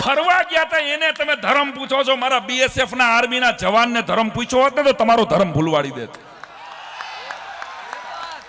ફરવા ગયા હતા એને તમે ધર્મ પૂછો છો? મારા બીએસએફ ના આર્મી ના જવાનને ધર્મ પૂછ્યો હોત ને તો તમારો ધર્મ ભૂલવાડી દેત.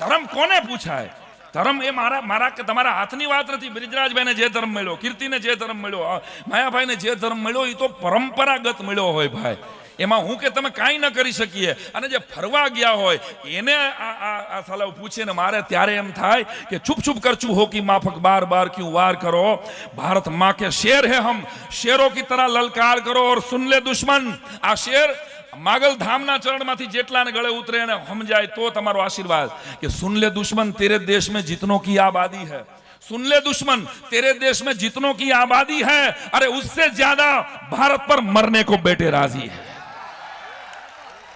ધર્મ કોને પૂછાય? ધર્મ એ મારા કે તમારા હાથની વાત નથી. બ્રિજરાજભાઈને જે ધર્મ મળ્યો, કીર્તિને જે ધર્મ મળ્યો, માયાભાઈને જે ધર્મ મળ્યો એ તો પરંપરાગત મળ્યો હોય ભાઈ. એમાં હું કે તમે કાંઈ ન કરી શકીએ. અને જે ફરવા ગયા હોય એને આ સલાહ પૂછે ને મારે ત્યારે એમ થાય કે છુપ છુપ કરચું હો કી માફક બાર બાર ક્यों વાર કરો, ભારત माँ के शेर है हम, शेरों की तरह ललकार करो और सुन ले दुश्मन. આ શેર માગલ ધામના ચરણમાંથી જેટલાને ગળે ઉતરે અને સમજાય તો તમારો આશીર્વાદ કે સુન લે દુશ્મન તેરે દેશ में जितनों की आबादी है, सुन ले दुश्मन तेरे देश में जितनों की आबादी है, अरे उससे ज्यादा भारत पर मरने को बेटे राजी है.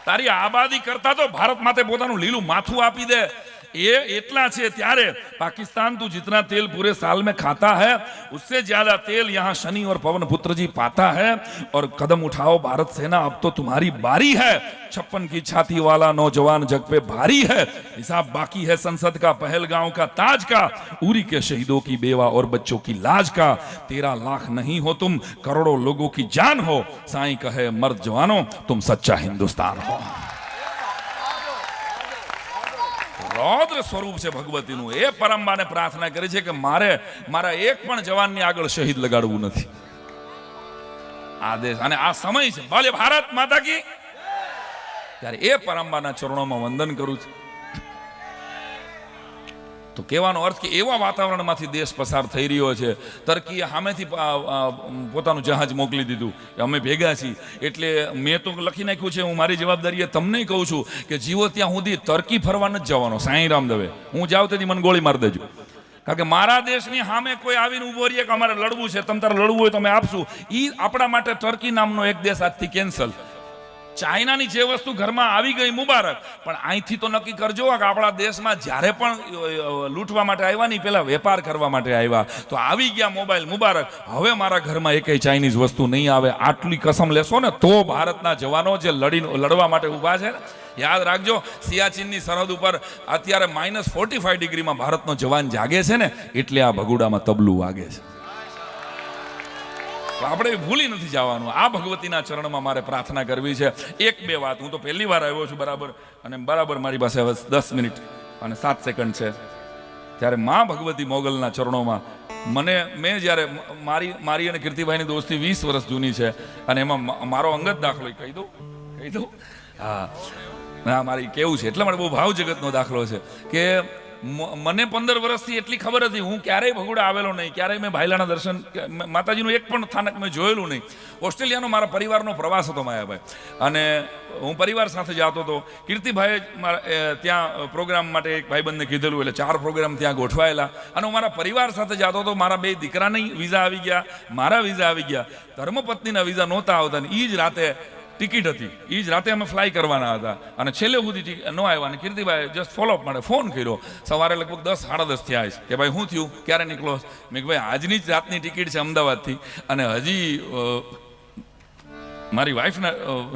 તારી આબાદી કરતા તો ભારત માટે પોતાનું લીલું માથું આપી દે ये इतना છે ત્યારે पाकिस्तान तू जितना तेल पूरे साल में खाता है उससे ज्यादा तेल यहाँ शनि और पवन पुत्र जी पाता है. और कदम उठाओ भारत सेना, अब तो तुम्हारी बारी है. 56 की छाती वाला नौजवान जग पे भारी है. हिसाब बाकी है संसद का, पहलगांव का ताज का, उरी के शहीदों की बेवा और बच्चों की लाज का. 13 लाख नहीं हो तुम, करोड़ों लोगों की जान हो. साईं कहे मर्द जवानों तुम सच्चा हिंदुस्तान हो. रौद्र स्वरूप છે ભગવતીનું. એ પરમબાને પ્રાર્થના કરી છે કે મારે મારા એક પણ જવાનની આગળ શહીદ લગાડવું નથી. આ દેશ અને આ સમય છે. ભલે ભારત માતા કી. ત્યારે એ પરમબાના ચરણોમાં વંદન કરું છું. તો કહેવાનો અર્થ કે એવા વાતાવરણમાંથી દેશ પસાર થઈ રહ્યો છે. તર્કીએ સામેથી પોતાનું જહાજ મોકલી દીધું કે અમે ભેગા છીએ. એટલે મેં તો લખી નાખ્યું છે, હું મારી જવાબદારીએ તમને કહું છું કે જીવો ત્યાં સુધી તર્કી ફરવા નથી જવાનો. સાંઈ રામદેવે હું જાઉં તેથી મને ગોળી મારી દેજો. કારણ કે મારા દેશની સામે કોઈ આવીને ઉભો રહીએ કે અમારે લડવું છે, તમે તારે લડવું હોય તો અમે આપશું. એ આપણા માટે ટર્કી નામનો એક દેશ આજથી કેન્સલ. ચાઇનાની જે વસ્તુ ઘરમાં આવી ગઈ મુબારક, પણ અહીંથી તો નક્કી કરજો કે આપણા દેશમાં જ્યારે પણ લૂંટવા માટે આવ્યા નહીં, પેલા વેપાર કરવા માટે આવ્યા. તો આવી ગયા મોબાઈલ મુબારક. હવે મારા ઘરમાં એકેય ચાઇનીઝ વસ્તુ નહીં આવે. આટલી કસમ લેશો ને તો ભારતના જવાનો જે લડવા માટે ઊભા છે ને, યાદ રાખજો સિયાચીનની સરહદ ઉપર અત્યારે -45 ડિગ્રીમાં ભારતનો જવાન જાગે છે ને, એટલે આ ભગુડામાં તબલું વાગે છે. આપણે ભૂલી નથી જવાનું. આ ભગવતીના ચરણમાં મારે પ્રાર્થના કરવી છે. 1-2 વાત. હું તો પહેલી વાર આવ્યો છું બરાબર, અને બરાબર મારી પાસે હવે 10 મિનિટ અને 7 સેકન્ડ છે. ત્યારે મા ભગવતી મોગલના ચરણોમાં મેં જ્યારે મારી અને કીર્તિભાઈની દોસ્તી 20 વર્ષ જૂની છે, અને એમાં મારો અંગત દાખલો કહી દઉં. હા મારી કેવું છે એટલા માટે બહુ ભાવ જગતનો દાખલો છે કે મને 15 વર્ષથી એટલી ખબર હતી. હું ક્યારેય ભગુડા આવેલો નહીં, ક્યારેય મેં ભાઈલાના દર્શન માતાજીનું એક પણ સ્થાનક મેં જોયેલું નહીં. ઓસ્ટ્રેલિયાનો મારા પરિવારનો પ્રવાસ હતો માયાભાઈ, અને હું પરિવાર સાથે જતો હતો. કીર્તિભાઈએ ત્યાં પ્રોગ્રામ માટે એક ભાઈબંધને કીધેલું, એટલે 4 પ્રોગ્રામ ત્યાં ગોઠવાયેલા, અને હું મારા પરિવાર સાથે જતો હતો. મારા 2 દીકરાની વિઝા આવી ગયા, મારા વિઝા આવી ગયા. ધર્મપત્નીના વિઝા નહોતા આવતા, ને એ જ રાતે ટિકિટ હતી. એ જ રાતે અમે ફ્લાય કરવાના હતા, અને છેલ્લે સુધી ન આવ્યા. અને કીર્તિભાઈ જસ્ટ ફોલોઅપ માટે ફોન કર્યો. સવારે લગભગ 10 સાડા 10 થયા છે કે ભાઈ શું થયું, ક્યારે નીકળો? મેં ભાઈ આજની જ રાતની ટિકિટ છે અમદાવાદથી, અને હજી મારી વાઈફને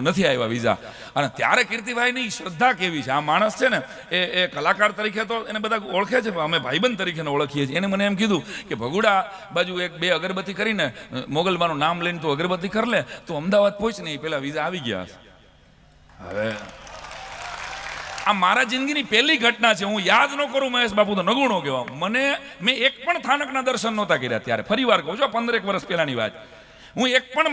નથી આવ્યા વિઝા. અને ત્યારે કીર્તિભાઈની શ્રદ્ધા કેવી છે. આ માણસ છે ને એ કલાકાર તરીકે તો એને બધા ઓળખે છે, અમે ભાઈબંધ તરીકે ઓળખીએ છીએ. એને મને એમ કીધું કે ભગુડા બાજુ 1-2 અગરબત્તી કરીને મોગલમાનું નામ લઈને તો અગરબત્તી કરી લે, તો અમદાવાદ પહોંચ ને પેલા વિઝા આવી ગયા. હવે આ મારા જિંદગીની પહેલી ઘટના છે. હું યાદ ન કરું મહેશ બાપુ તો નગુણો કહેવા. મેં એક પણ સ્થાનકના દર્શન નહોતા કર્યા ત્યારે. ફરી વાર કહું છું, 15 વર્ષ પહેલાની વાત. હું એક પણ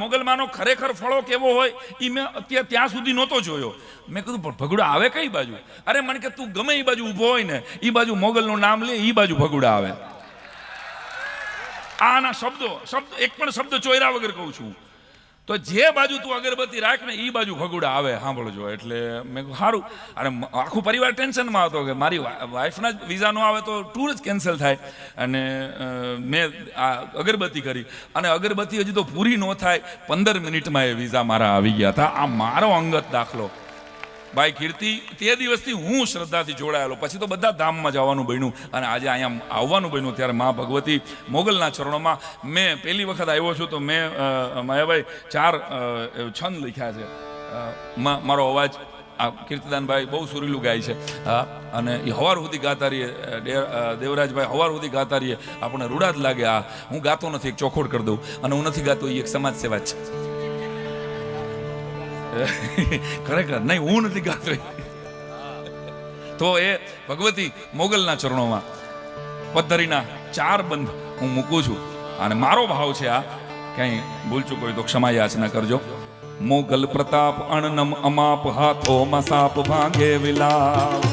મોગલમાનો ખરેખર ફળો કેવો હોય એ મેં અત્યારે ત્યાં સુધી નહોતો જોયો. મેં કીધું પણ ભગુડા આવે કઈ બાજુ? અરે મને કે તું ગમે એ બાજુ ઊભો હોય ને, એ બાજુ મોગલનું નામ લે, એ બાજુ ભગુડા આવે. આના શબ્દ એક પણ શબ્દ ચોર્યા વગર કહું છું. તો જે બાજુ તું અગરબત્તી રાખ ને એ બાજુ ભગુડા આવે, સાંભળજો. એટલે મેં કહ્યું સારું. અને આખું પરિવાર ટેન્શનમાં હતો કે મારી વાઈફના જ વિઝા ન આવે તો ટૂર જ કેન્સલ થાય. અને મેં આ અગરબત્તી કરી, અને અગરબત્તી હજી તો પૂરી ન થાય 15 મિનિટમાં એ વિઝા મારા આવી ગયા હતા. આ મારો અંગત દાખલો. ભાઈ કીર્તિ તે દિવસથી હું શ્રદ્ધાથી જોડાયેલો. પછી તો બધા ધામમાં જવાનું બન્યું, અને આજે અહીંયા આવવાનું બન્યું. ત્યારે મા ભગવતી મોગલના ચરણોમાં મેં પહેલી વખત આવ્યો છું. તો મેં માયાભાઈ 4 છંદ લખ્યા છે. મારો અવાજ આ કીર્તિદાનભાઈ બહુ સુરીલું ગાય છે. હા, અને એ હવાર સુધી ગાતા રહીએ. દેવરાજભાઈ હવાર સુધી ગાતા રહીએ, આપણને રૂડા જ લાગે. આ હું ગાતો નથી, એક ચોખોડ કરી દઉં, અને હું નથી ગાતો, એ એક સમાજ સેવા છે. ખરેખર નહીં, હું નથી ગાતો. તો એ ભગવતી મોગલના ચરણોમાં પદ્ધરીના 4 બંધ હું મૂકું છું, અને મારો ભાવ છે આ. ક્યાંય ભૂલચૂક હોય તો ક્ષમા યાચના કરજો. મોગલ પ્રતાપ અણનમ અમાપ, હાથો મસાપ ભાંગે વિલાપ.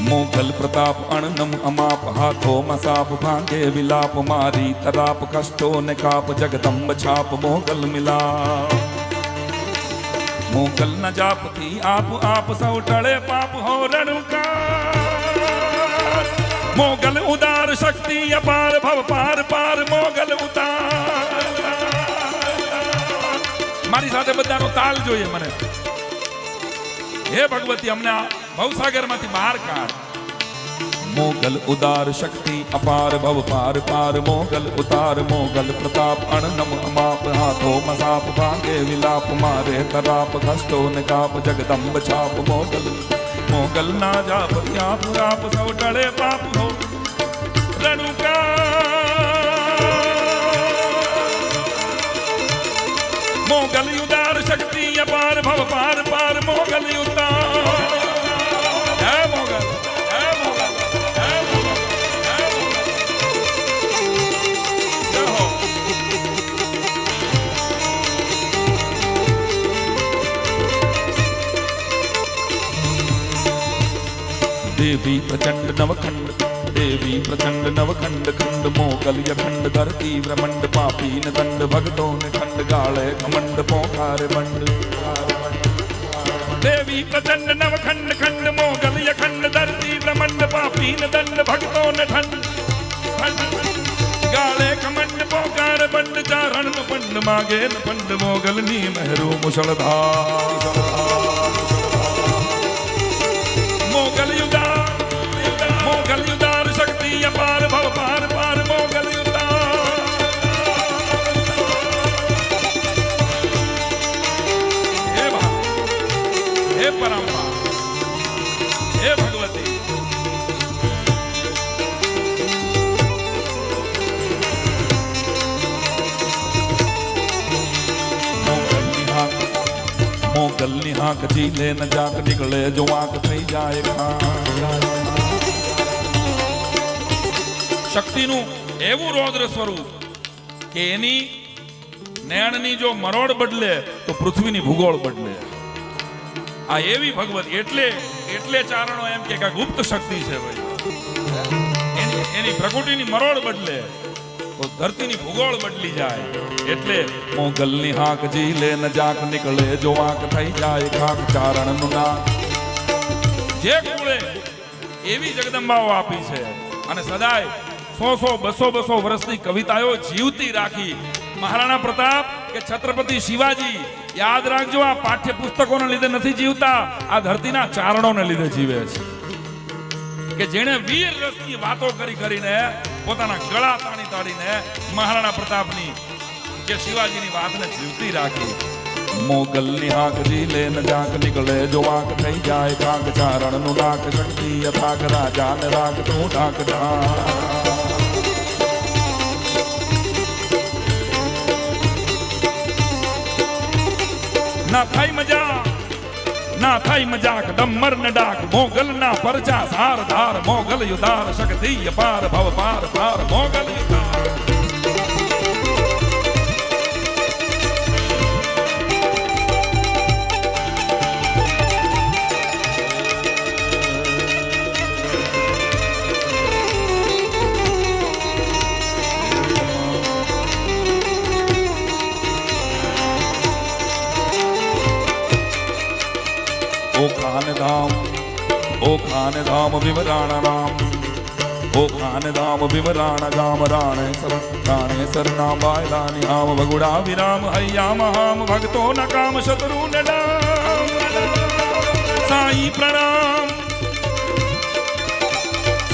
મોગલ પ્રતાપ અણનમ અમાપ, હાથો મસાપ ભાંગે વિલાપ. મારી તરાપ કષ્ટો ને કાપ, જગદંબ છાપ મોગલ મિલાપ. મોગલ ન જાપથી આપ આપ, સૌ ટળે પાપ હો રણુકાર. મોગલ ઉદાર શક્તિ અપાર, ભવ પાર પાર મોગલ ઉતાર. મારી સાથે બધાનો તાલ જોઈએ મને. હે ભગવતી, અમને ભવસાગર માંથી બહાર કાઢ. મોગલ ઉદાર શક્તિ અપાર, ભવ પાર પાર મોગલ ઉતાર. મોગલ પ્રતાપ અણનમ અમાપ, હાથો મસાપ ભાંગે વિલાપ. મારે તરાપ કષ્ટો ને કાપ, જગદંબ છાપ મોગલ. મોગલ ના જાપ આપ આપ, સૌ ટળે પાપ હો રણુકાર. મોગલ ઉદાર શક્તિ અપાર, ભવ પાર પાર મોગલ ઉતાર. હે મોગલ, હે મોગલ, હે મોગલ, હે મોગલ. જય હો. देवी प्रचंड नवखंड, देवी प्रचंड नवखंड खंड. मोगल यखंड धरती ब्रह्मंड, पापी न दंड भगतों ने खंड. गाले घमंड पोखार बंड. देवी प्रचंड नवखंड खंड, मोगल यखंड धरती ब्रह्मंड. पापी न दंड भगतों ने खंड. गाले घमंड पोखार बंड. चारण पंड मागे न पंड, मोगल नी महरू मुसलधार. मोगल युदार, मोगल युदार शक्ति अपार, भव पार पार मोगल युदार. हे भाव, हे परम्परा, हे भगवती. મોગલ ની હાંક ઝીલે ન જાક, નીકળે જો આંખ થઈ જાય ખાંડ. શક્તિનું એવું રૌદ્ર સ્વરૂપ કે એની નયનની જો મરોડ બદલે તો પૃથ્વીની ભૂગોળ બદલે. આ એવી ભગવતી. એટલે ચારણો એમ કે ગુપ્ત શક્તિ છે ભાઈ. એની પ્રકૃતિની મરોડ બદલે તો ધરતીની ભૂગોળ બદલી જાય. એટલે મોગલની હાંક ઝીલે ન જાક, નીકળે જો આંખ થઈ જાય ખાક. ચારણનું નામ જે કુળે એવી જગદંબાઓ આપી છે, અને સદાય 100-200 વર્ષની કવિતાઓ જીવતી રાખી. મહારાણા પ્રતાપ કે છત્રપતિ શિવાજી, યાદ રાખજો, આ પાઠ્ય પુસ્તકોને લીધે નથી જીવતા, આ ધરતીના ચારણોને લીધે જીવે છે. કે જેણે વીર રસની વાતો કરીને પોતાના ગળા તાણીને મહારાણા પ્રતાપની કે શિવાજીની વાતને જીવતી રાખી. મોગલની હાંક ઝીલે ન જાક, નીકળે જો આંખ થઈ જાય કાંક. ચારણનું નાક શક્તિ અથાક, રાજાને રાખ તું ઢાક ઢાક. ના થાય મજા, ના થાય મજાક, ડમર ને ડાક. મોગલ ના પરચા સાર ધાર, મોગલ યુદાર શક્તિ અપાર, ભવ પાર પાર મોગલ યુદાર. ओ खान धाम विवराण नाम, ओ खान धाम विवराण गाम. राणे सरनाम बायलानी आम, भगुड़ा विराम हयाम हाम. भक्तो न काम शत्रु न डाम. साई प्रणाम,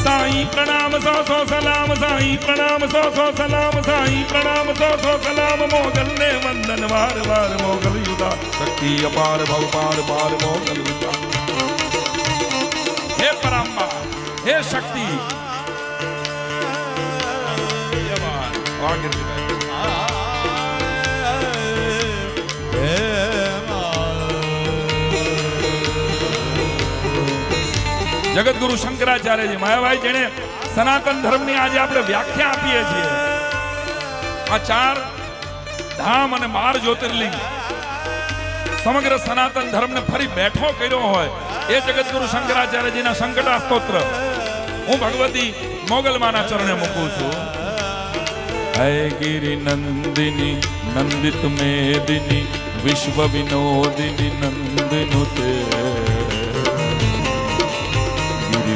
साईं प्रणाम सौ सौ सलाम, साईं प्रणाम सौ सौ सलाम, साईं प्रणाम सौ सौ सलाम। मोगल ने वंदन वार वार मोगल युदा, शक्ति अपार भव पार पार मोगल युदा। हे पराम्बा, हे शक्ति, जगत गुरु शंकराचार्य जी मायाभाई जेने सनातन धर्म ની આજે આપણે વ્યાખ્યા આપીએ છીએ। આ 4 ધામ અને 12 જ્યોતિર્લિંગ સમગ્ર સનાતન ધર્મ ને ફરી બેઠો કર્યો હોય એ જગત ગુરુ શંકરાચાર્યજીના સંકટા સ્તોત્ર હું ભગવતી મોગલમાના ચરણે મૂકું છું। હે ગિરિ નંદિની નંદિત મેદિની વિશ્વ વિનોદિની નંદનુતે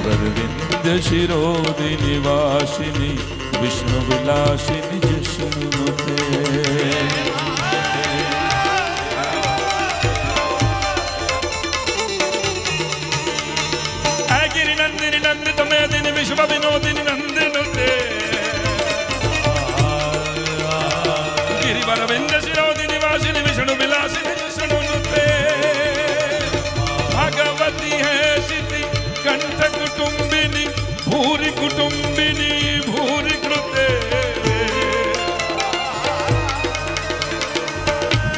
गिरिवरविंद शिरोदिनी वासिनी विष्णु विलासिनी जशनुते। गिरि नंदिनी नंदित मेदिनी विश्व विनोदिनी नंदनुते गिरिवरविंद शिरोदिनी वासिनी विष्णु विलासिनी जशनुते। भगवती है कंठ कुटुंबिनी भूरि कुटुंबिनी भूरि कृते।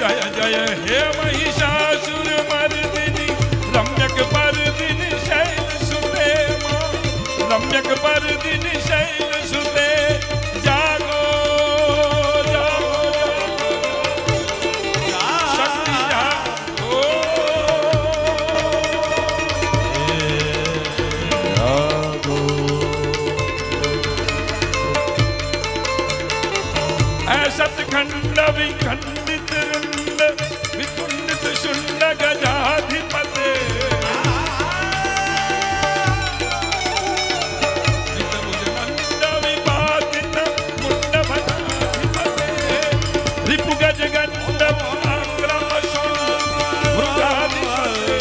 जय जय हे महिषासुर मर्दिनी रम्यक पर्दिनी शैल सुते। रम्यक पर्दिनी शैल सुते जागो जागो शक्ति जागो। सतखंड विखंडित रुंड विकुंडित शुंड गजाधिपते। चितभुजमंड विपातित मुंड भटाधिपते। रिपु गज गंड आक्रम मृगाधिपते।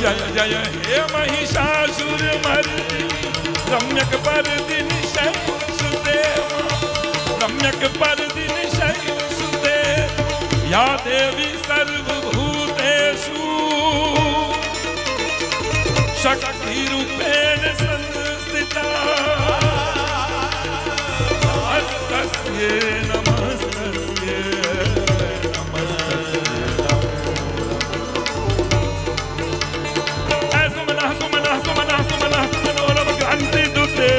जय जय हे महिषासुर मर्दिनी रम्यक पर्दिनी शैल सुते। रम्यक पर्दिनी शैल सुते या देवी सर्वभूतेषु शक्ति रूपेण संस्थिता। नमस्तस्यै नमस्तस्यै नमस्तस्यै। सुमनः सुमनः सुमनः सुमनः मनोरम क्रांति दुते।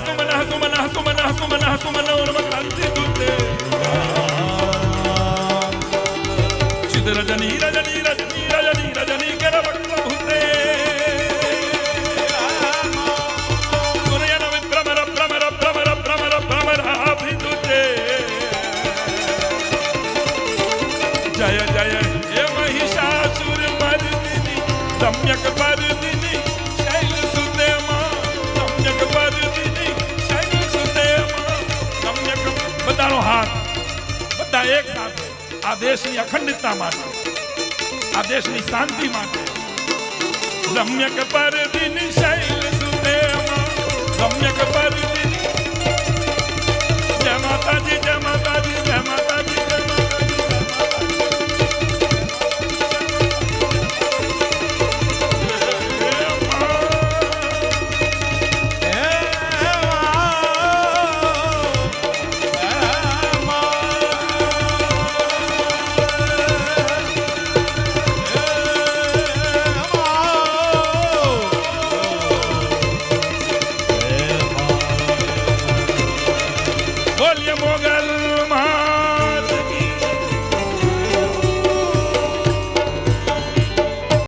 सुमनः सुमनः सुमनः सुमनः सुमनोरम क्रांति दुते। चिद रजनी रजनी रजनी रजनी रजनी कर वक्त्रभूते। सूर्यन विभ्रमर भ्रमर भ्रमर भ्रमर भ्रमराभिदुते। जय जय हे महिषासुर मर्दिनी रम्यक पर्दिनी शैल सुते। रम्यक पर्दिनी शैल सुते। रम्यक बधानो हाथ બધા એક સાથે આ દેશની અખંડિતતા માટે આ દેશની શાંતિ માટે રમ્યક पर्दिनी शैल सुते। रम्यक पर्दिनी जय माता दी जय माता दी जय माता दी जय माता दी। बोलिए मोगल